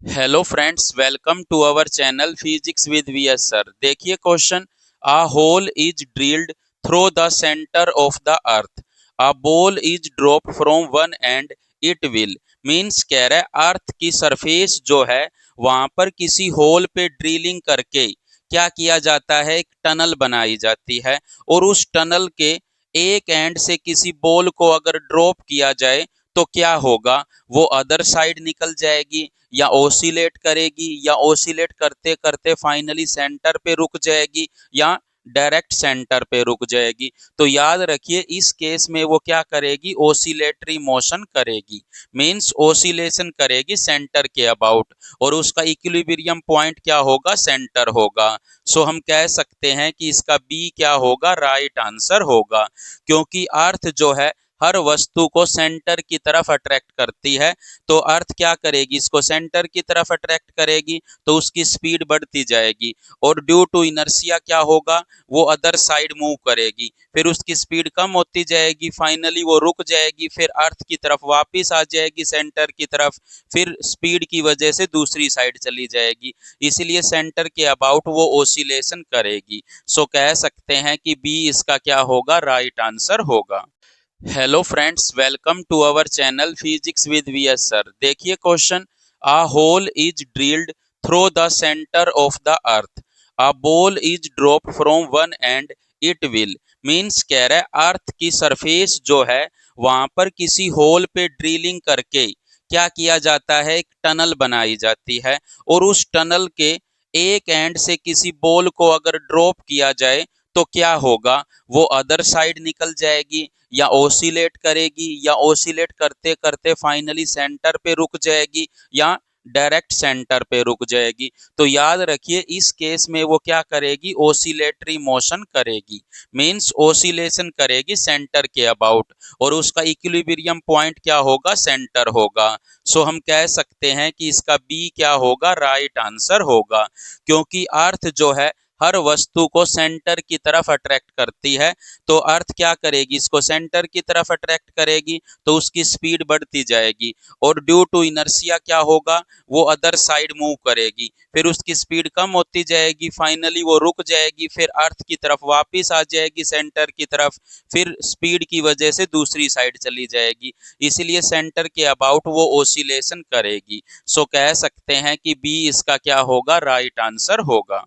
Hello friends, welcome to our channel physics with VS sir. देखिए question, a hole is drilled through the centre of the earth, a ball is drop from one end it will. Means कह रहा है अर्थ की surface जो है वहां पर किसी होल पे ड्रिलिंग करके क्या किया जाता है, एक टनल बनाई जाती है और उस टनल के एक एंड से किसी बॉल को अगर ड्रॉप किया जाए तो क्या होगा, वो अदर साइड निकल जाएगी या ओसिलेट करेगी या ओसिलेट करते करते फाइनली सेंटर पे रुक जाएगी या डायरेक्ट सेंटर पे रुक जाएगी। तो याद रखिए इस केस में वो क्या करेगी, ओसिलेटरी मोशन करेगी। मींस ओसिलेशन करेगी सेंटर के अबाउट और उसका इक्विलिब्रियम पॉइंट क्या होगा, सेंटर होगा। सो हम कह सकते हैं कि इसका बी क्या होगा, राइट आंसर होगा। क्योंकि अर्थ जो है हर वस्तु को सेंटर की तरफ अट्रैक्ट करती है, तो अर्थ क्या करेगी, इसको सेंटर की तरफ अट्रैक्ट करेगी तो उसकी स्पीड बढ़ती जाएगी और ड्यू टू इनर्शिया क्या होगा, वो अदर साइड मूव करेगी, फिर उसकी स्पीड कम होती जाएगी, फाइनली वो रुक जाएगी, फिर अर्थ की तरफ वापस आ जाएगी सेंटर की तरफ, फिर स्पीड की वजह से दूसरी साइड चली जाएगी। इसलिए सेंटर के अबाउट वो ओसिलेशन करेगी। सो कह सकते हैं कि बी इसका क्या होगा, राइट आंसर होगा। Hello friends, welcome to our channel physics with VS sir. देखिए question, a hole is drilled through the centre of the earth, a ball is drop from one end it will. Means कह रहा है अर्थ की surface जो है वहां पर किसी होल पे ड्रिलिंग करके क्या किया जाता है, एक टनल बनाई जाती है और उस टनल के एक एंड से किसी बॉल को अगर ड्रॉप किया जाए तो क्या होगा, वो अदर साइड निकल जाएगी या ओसिलेट करेगी या ओसिलेट करते करते फाइनली सेंटर पे रुक जाएगी या डायरेक्ट सेंटर पे रुक जाएगी। तो याद रखिए इस केस में वो क्या करेगी, ओसिलेटरी मोशन करेगी। मींस ओसिलेशन करेगी सेंटर के अबाउट और उसका इक्विलिब्रियम पॉइंट क्या होगा, सेंटर होगा। सो हम कह सकते हैं कि इसका बी क्या होगा, राइट आंसर होगा। क्योंकि अर्थ जो है हर वस्तु को सेंटर की तरफ अट्रैक्ट करती है, तो अर्थ क्या करेगी, इसको सेंटर की तरफ अट्रैक्ट करेगी तो उसकी स्पीड बढ़ती जाएगी और ड्यू टू इनर्शिया क्या होगा, वो अदर साइड मूव करेगी, फिर उसकी स्पीड कम होती जाएगी, फाइनली वो रुक जाएगी, फिर अर्थ की तरफ वापस आ जाएगी सेंटर की तरफ, फिर स्पीड की वजह से दूसरी साइड चली जाएगी। इसलिए सेंटर के अबाउट वो ओसिलेशन करेगी। सो कह सकते हैं कि बी इसका क्या होगा, राइट आंसर होगा।